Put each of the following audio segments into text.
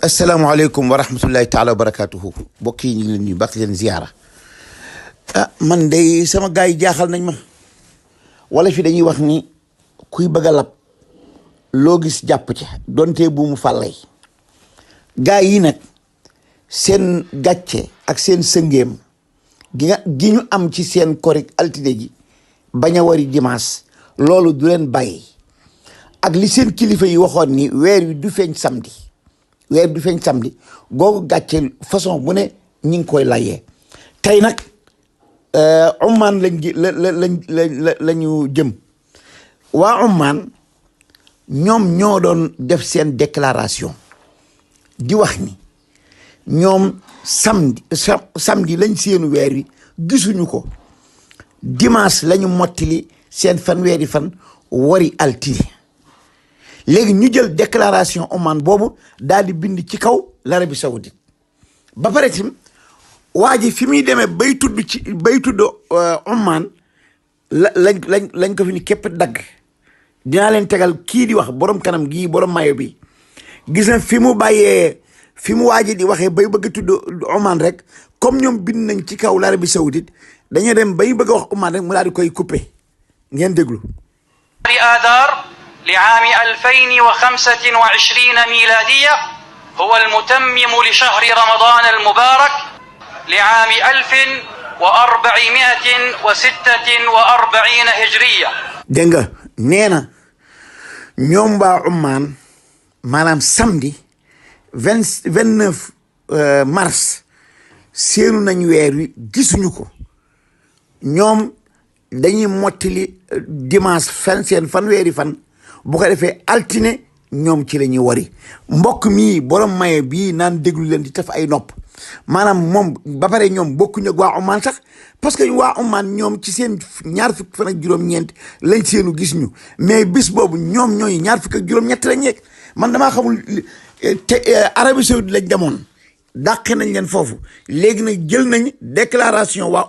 asalaamaaleykum wa rahmatullahi taala wa barakaatuhu mbokk yi ñu ngi leen nuyu baax leen ziyaara man de sama gars yi jaaxal nañ ma wala fi dañuy wax ni kuy bëgg a lab loo gis jàpp ci donte bu mu fàllay gars yi nag seen gàcce ak seen sëngeem gi ñu am ci seen korik altine ji bañ a wari dimanche loolu du leen bàyyi ak li seen kilifa yi waxoon ni weer wi du feeñ samedi googu gàcce façon bu ne ñi ngi koy layee tey nag Oman lañu jëm waa Oman ñoom ñoo doon def seen déclaration di wax ni ñoom samedi lañ seenu weer wi gisuñu ko dimanche lañu mottali seen fanweeri fan wari altine léegi ñu jël déclaration Oman boobu daal di bind ci kaw l'Arabie Saoudite ba pare tim waa ji fi muy demee bay tudd Oman lañ ko fi ni képp dagg dinaa leen tegal kii di wax borom kanam gii borom mayo bi gis na fi mu waa ji di waxee bay bëgg tudd Oman rek comme ñoom bind nañ ci kaw l'Arabie Saoudite dañoo dem bay bëgg a wax Oman rek mu daal di koy coupé ngeen déglu. لعام 2025 ميلادية هو المتمم لشهر رمضان المبارك لعام 1446 هجرية. dégg nga nee na ñoom waa Oman maanaam samedi 29 mars seenu nañ weer wi gisuñu ko ñoom dañuy mottali dimanche seen fanweeri fan bu ko defee altine ñoom ci la ñuy wari mbokk mii borom maye bii naan déglu leen di taf ay nopp maanaam moom ba pare ñoom bokkuñu ak waa Oman sax parce que waa Oman ñoom ci seen ñaar fukk fan ak juróom-ñeent lañ seenu gis ñu mais bis boobu ñoom ñooy ñaar fukk ak juróom-ñett lañ nekk man damaa xamul te Arabie Saoudite lañ demoon dàq nañ leen foofu léegi nag jël nañ déclaration waa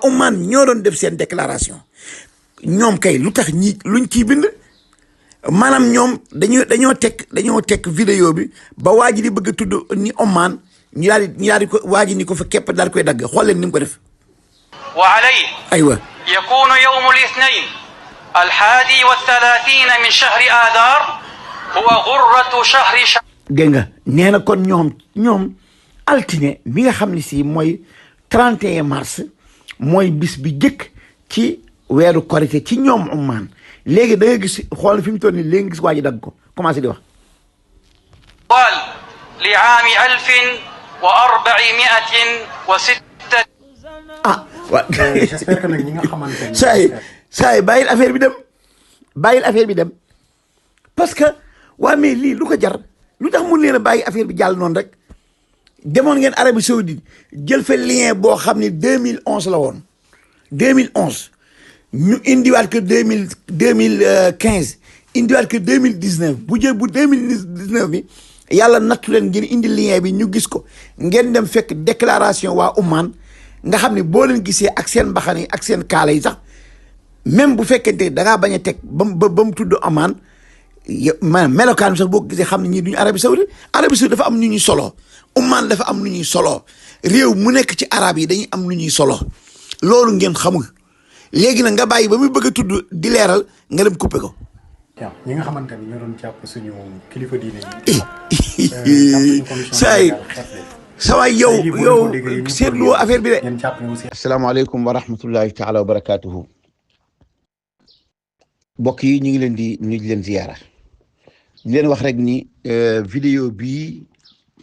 Oman ñoo doon def seen déclaration ñoom kay lu tax luñ ciy bind maanaam ñoom dañoo teg vidéo bi ba waa ji di bëgg a tudd ni Oman ñu daal di ko waa ji ni ko fa képp daal koy dagg xool leen ni mu ko def. wa alayhi aywa yakunu yawm al-ithnayn al-hadi wa 30 min shahri Adar huwa ghurratu shahri. dégg nga nee na kon ñoom altine bi nga xam ne si mooy 31 mars mooy bis bi jëkk ci weeru korité ci ñoom Oman léegi da nga gis xool fi mu toll nii léegi nga gis waa ji dagg ko commencé di wax. wal li aami 1406. ah waaw. j'espère que nag ñi nga xamante ne. saa yi bàyyil affaire bi dem parce que waa mais lii lu ko jar lu tax mun leen a bàyyi affaire bi jàll noonu rek demoon ngeen Arabie Saoudite jël fa lien boo xam ne 2011 la woon 2011. ñu indiwaat que 2015 indiwaat que 2019 bu 2019 bi yàlla nattu leen ngeen indi lien bi ñu gis ko ngeen dem fekk déclaration waa Oman nga xam ne boo leen gisee ak seen mbaxane yi ak seen kaala yi sax même bu fekkente da ngaa bañ a teg ba mu tudd Oman maanaam melokaan sax boo ko gisee xam ne ñii duñu Arabie Saoudite dafa am nu ñuy solo Oman dafa am nu ñuy solo réew mu nekk ci arab yi dañuy am nu ñuy solo loolu ngeen xamul. léegi nag nga bàyyi ba muy bëgg a tudd di leeral nga dem coupé ko. waaw ñi nga xamante ni ñoo doon jàpp suñu kilifa diine yi. saa waay yow seetlu affaire bi de. asalaamaaleykum wa rahmatullahi taala wa barakaatuhu. mbokk yi ñu ngi leen di nuyu leen ziyaara di leen wax rek ni vidéo bii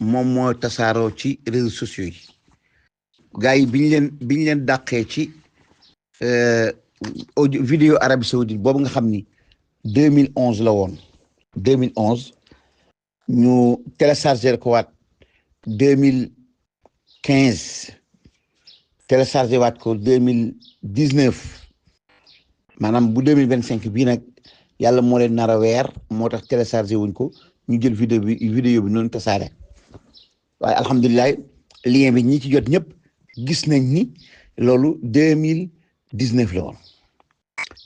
moom moo tasaaroo ci réseaux sociaux yi gars yi biñ leen dàqee ci. audio vidéo Arabie Saoudite boobu nga xam ni 2011 la woon 2011 ñu téléchargé ko waat 2015 téléchargé waat ko 2019 maanaam bu 2025 bii nag yàlla moo leen nar a weer moo tax téléchargé wuñ ko ñu jël vidéo bi noonu tasaare waaye alhamdulilah lien bi ñi ci jot ñëpp gis nañ ni loolu 2019 la woon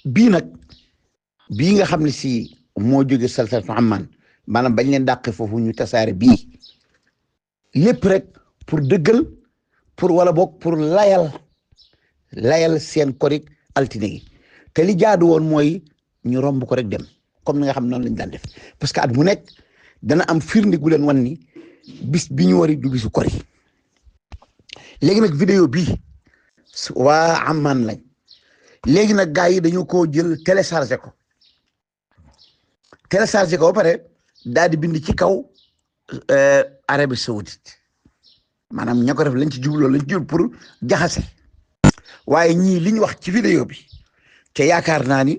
bii nag bii nga xam ne si moo jóge salsalatu Amman maanaam bañ leen dàqe foofu ñu tasaare bii lépp rek pour dëggal pour wala boog pour layal seen korik altine gi te li jaadu woon mooy ñu romb ko rek dem comme ni nga xam noonu lañ daan def parce que at mu nekk dana am firnde gu leen wan ni bis bi ñu wari du bisu kori léegi nag vidéo bii waa Amman lañ léegi nag gars yi dañu ko jël téléchargé ko ba pare daal di bind ci kaw Arabie Saoudite maanaam ña ko def lañ ci jubloo lañ ci jul pour jaxase waaye ñii li ñu wax ci vidéo bi te yaakaar naa ni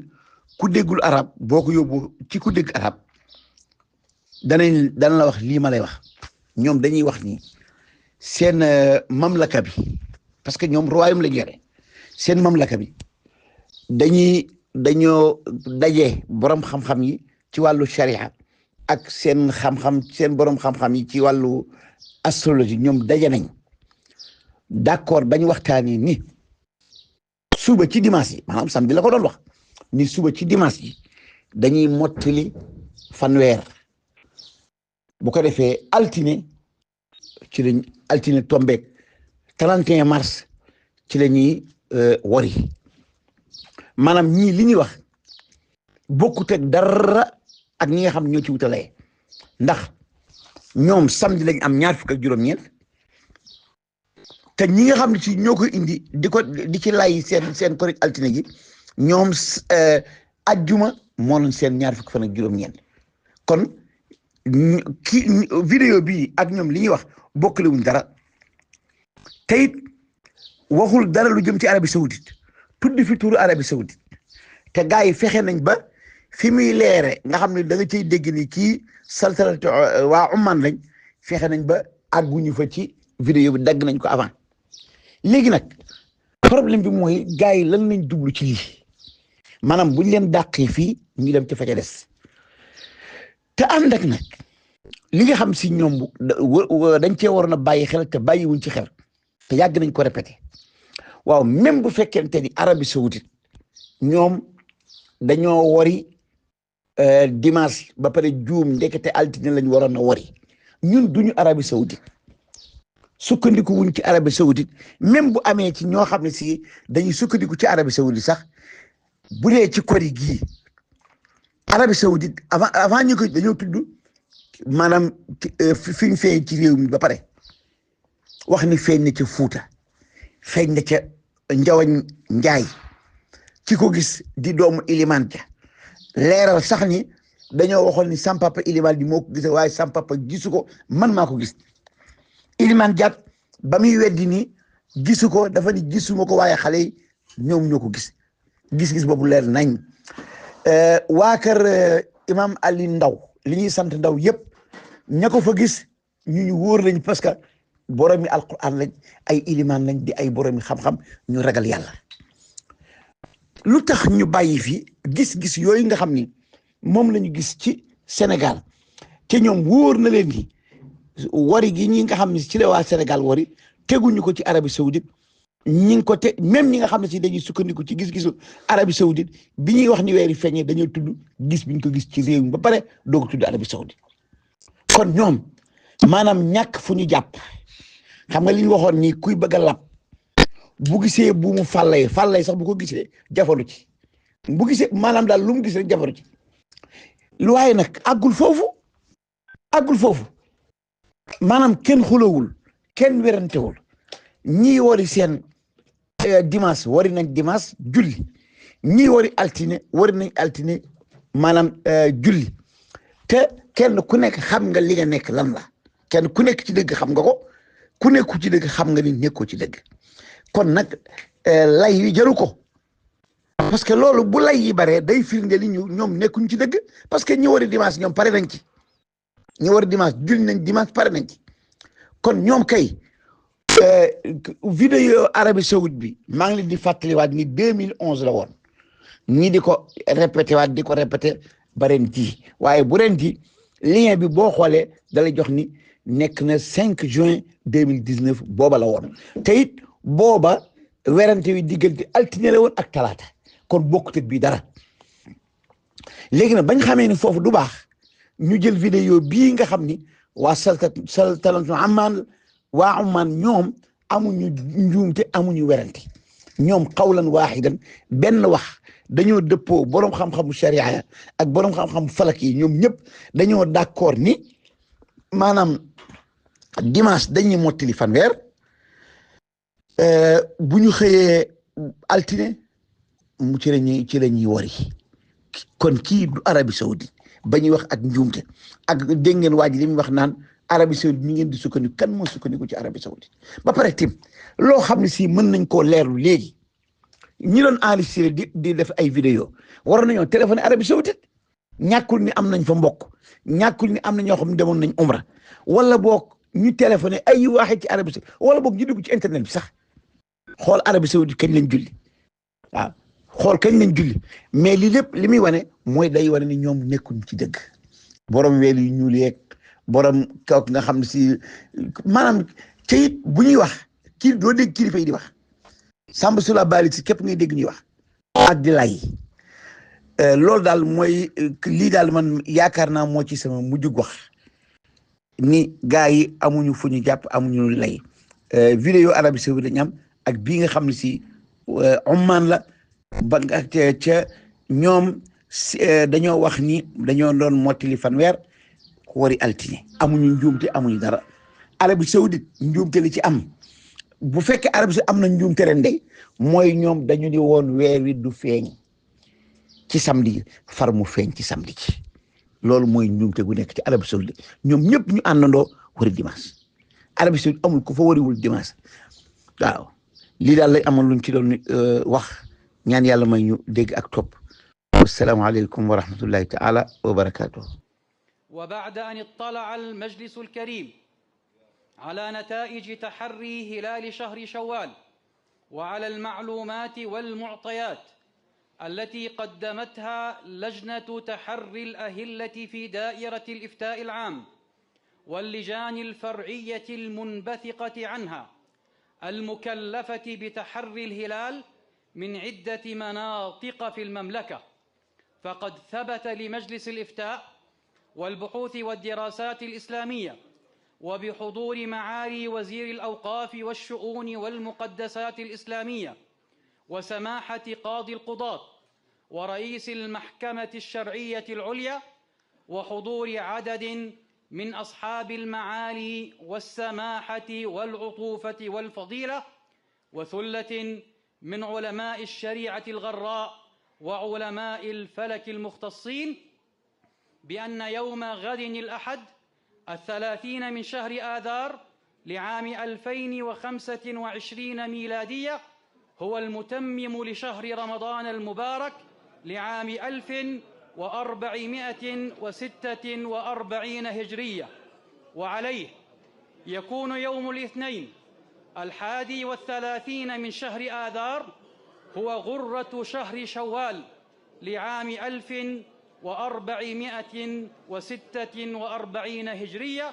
ku déggul arab boo ko yóbbu ci ku dégg arab dana la wax lii ma lay wax ñoom dañuy wax ni seen mamlaka bi parce que ñoom royaume lañ yore seen mamlaka bi dañoo daje borom xam-xam yi ci wàllu sharia ak seen xam-xam seen borom xam-xam yi ci wàllu astrologie ñoom daje nañ d'accord bañ waxtaanee ni suba ci dimanche yi maanaam samedi la ko doon wax ni suba ci dimanche yi dañuy mottali fanweer bu ko defee altine ci lañ altine tombeek 31 mars ci la ñuy wari maanaam ñii li ñuy wax bokkut ak dara ak ñi nga xam ñoo ci wutalee ndax ñoom samedi lañ am 26 te ñi nga xam ne ci ñoo koy indi di ci lay seen korik altine gi ñoom ajjuma moo doon seen 29 kon vidéo bii ak ñoom li ñuy wax bokkale wuñ dara te it waxul dara lu jëm ci Arabie Saoudite tuddi fi turu Arabie Saoudite te gars yi fexe nañ ba fi muy leere nga xam ne da nga cay dégg ni kii saltalatu waa Oman lañ fexe nañ ba àgguñu fa ci vidéo bi dagg nañ ko avant léegi nag problème bi mooy gars yi lan lañ jublu ci lii maanaam buñ leen dàqee fii ñu dem ci fa ca des te ànd ak nag li nga xam si ñoom dañ cee waroon a bàyyi xel te bàyyiwuñ ci xel te yàgg nañ ko répété waaw même bu fekkente ni Arabie Saoudite ñoom dañoo wari dimanche ba pare juum ndekete altine lañ waroon a wari ñun duñu Arabie Saoudite sukkandiku wuñ ci Arabie Saoudite même bu amee ci ñoo xam ne si dañuy sukkandiku ci Arabie Saoudite sax bu dee ci kori gii Arabie Saoudite avant ñu ko dañoo tudd maanaam fi ñu feeñ ci réew mi ba pare wax ni feeñ na ca Fuuta feeñ na ca Njawañ Njaay ci ko gis di doomu Ilimaan ja leeral sax ni dañoo waxoon ni sam papa Ilimaan di moo ko gis waaye sam papa gisu ko man maa ko gis Ilimaan Jaat ba muy weddi ni gisu ko dafa ni gisuma ko waaye xale yi ñoom ñoo ko gis-gis boobu leer nañ waa kër imam Ali Ndaw li ñuy sant Ndaw yëpp ña ko fa gis ñu wóor lañ parce que boromi alquran lañ ay ilimaan lañ di ay boromi xam-xam ñu ragal yàlla lu tax ñu bàyyi fi gis-gis yooyu nga xam ni moom la ñu gis ci Sénégal te ñoom wóor na leen ni wari gi ñi nga xam ne ci la waa Sénégal wari teguñu ko ci Arabie Saoudite ñi ngi ko te même ñi nga xam ne si dañuy sukkandiku ci gis-gisu Arabie Saoudite bi ñuy wax ni weeri feeñee dañoo tudd gis biñ ko gis ci réew mi ba pare doog tudd Arabie Saoudite kon ñoom maanaam ñàkk fu ñu jàpp xam nga li ñu waxoon ni kuy bëgg a lab bu gisee bu mu fàllay sax bu ko gisee jafandu ci bu gisee maanaam daal lu mu gis rek jafandu ci lu waaye nag àggul foofu maanaam kenn xulawul kenn werantewul ñii wari seen dimanche wari nañ dimanche julli ñii wari altine wari nañ altine maanaam julli te kenn ku nekk xam nga li nga nekk lan la kenn ku nekk ci dëgg xam nga ko ku nekku ci dëgg xam nga ni nekkoo ci dëgg kon nag lay yi jaru ko parce que loolu bu lay yi baree day firnde li ñoom nekkuñ ci dëgg parce que ñi wari dimanche ñoom pare nañ ci ñi wari dimanche julli nañ dimanche pare nañ ci kon ñoom kay vidéo Arabie Saoudite bi maa ngi leen di fàttaliwaat ni 2011 la woon ñii di ko répété ba ren ji waaye bu ren ji lien bi boo xoolee dalay jox ni nekk na 5 juin 2019 booba la woon te it booba werante wi diggante altine la woon ak talaata kon bokkut ak bii dara léegi nag bañ xamee ni foofu du baax ñu jël vidéo bii nga xam ni waa saltanatu Amman waa Amman ñoom amuñu njuumte amuñu werante ñoom xawlan waaxidan benn wax dañoo dëppoo borom xam-xamu sharia ya ak borom xam-xamu falak yi ñoom ñëpp dañoo d'accord ni maanaam dimanche dañuy mottali fanweer bu ñu xëyee altine mu ci la ñuy wari kon kii du Arabie Saoudite ba ñuy wax ak njuumte ak dégg ngeen waa ji li muy wax naan Arabie Saoudite mi ngeen di sukkandiku kan moo sukkandiku ci Arabie Saoudite ba pare tim loo xam ne si mën nañ koo leerlu léegi ñi doon enregistré di def ay vidéo waroon nañoo téléphoné Arabie Saoudite ñàkkul ni am nañ fa mbokk ñàkkul ni am na ñoo xam ne demoon nañ umra wala boog ñu téléphoné ay waaxe ci Arabie Saoudite wala boog ñu dugg ci internet bi sax xool Arabie Saoudite kañ lañ julli waaw xool kañ lañ julli mais li lépp li muy wane mooy day wane ni ñoom nekkuñ ci dëgg borom weel yu ñuul yeeg borom kaw nga xam ne si maanaam te it bu ñuy wax kii doo dégg kilifa yi di wax Samba Sula Bali si képp ngay dégg ñuy wax ak di lay loolu daal mooy lii daal man yaakaar naa moo ci sama mujjug wax ni gaa yi amuñu fu ñu jàpp amuñu lay vidéo Arabie Saoudite lañ am ak bii nga xam ne si Oman la ba nga ca ñoom dañoo wax ni dañoo doon mottali fanweer wari altine amuñu njuumte amuñu dara Arabie Saoudite njuumte li ci am bu fekkee Arabie Saoudite am na njuumte ren de mooy ñoom dañu di woon weer wi du feeñ ci samedi far mu feeñ ci samedi ci loolu mooy njuumte gu nekk ci Arabie Saoudite ñoom ñëpp ñu àndandoo wari dimanche Arabie Saoudite amul ku fa wariwul dimanche waaw lii daal lay amal luñ ci doon wax ñaan yàlla may ñu dégg ak topp wassalaamu aleykum wa rahmatullahi taala wa barakatuh وبعد أن اطلع المجلس الكريم على نتائج تحري هلال شهر شوال وعلى المعلومات والمعطيات التي قدمتها لجنة تحري الأهلة في دائرة الإفتاء العام واللجان الفرعية المنبثقة عنها المكلفة بتحري الهلال من عدة مناطق في المملكة، فقد ثبت لمجلس الإفتاء والبحوث والدراسات الإسلامية وبحضور معالي وزير الأوقاف والشؤون والمقدسات الإسلامية وسماحة قاضي القضاة ورئيس المحكمة الشرعية العليا وحضور عدد من أصحاب المعالي والسماحة والعطوفة والفضيلة وثلة من علماء الشريعة الغراء وعلماء الفلك المختصين بأن يوم غد الأحد 30 من شهر آذار لعام 2025 ميلادية هو المتمم لشهر رمضان المبارك لعام 1446 هجرية، وعليه يكون يوم الاثنين 31 من شهر آذار هو غرة شهر شوال لعام 1446 هجرية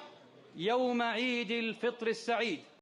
يوم عيد الفطر السعيد.